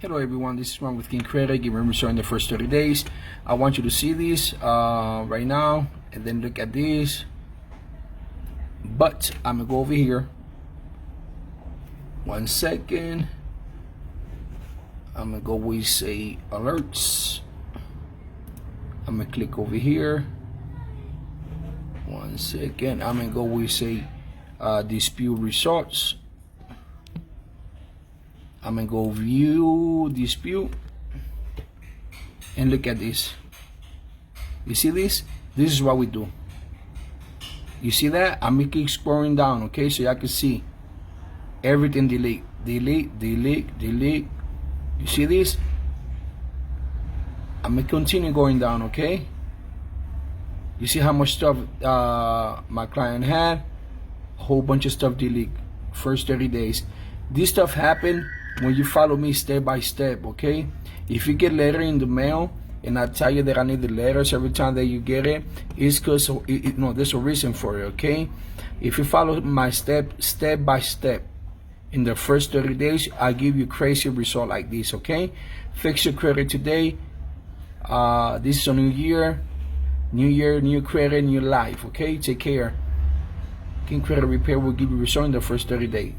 Hello everyone, this is Ron with King Credit. Give me in the first 30 days. I want you to see this right now and then look at this. But I'm gonna go over here. 1 second. I'm gonna go with say alerts. I'm gonna click over here. 1 second. I'm gonna go with say dispute results. I'm gonna go view dispute and look at this. You see this? This is what we do. You see that? I'm gonna keep scrolling down, okay, so y'all can see everything. Delete. You see this? I'm gonna continue going down, okay? You see how much stuff my client had? A whole bunch of stuff delete. First 30 days. This stuff happened when you follow me step by step, okay? If you get letter in the mail and I tell you that I need the letters every time that you get it, it's because there's a reason for it, okay? If you follow my step by step in the first 30 days, I give you crazy result like this, okay? Fix your credit today. This is a new year, new credit, new life, okay? Take care. King Credit Repair will give you result in the first 30 days.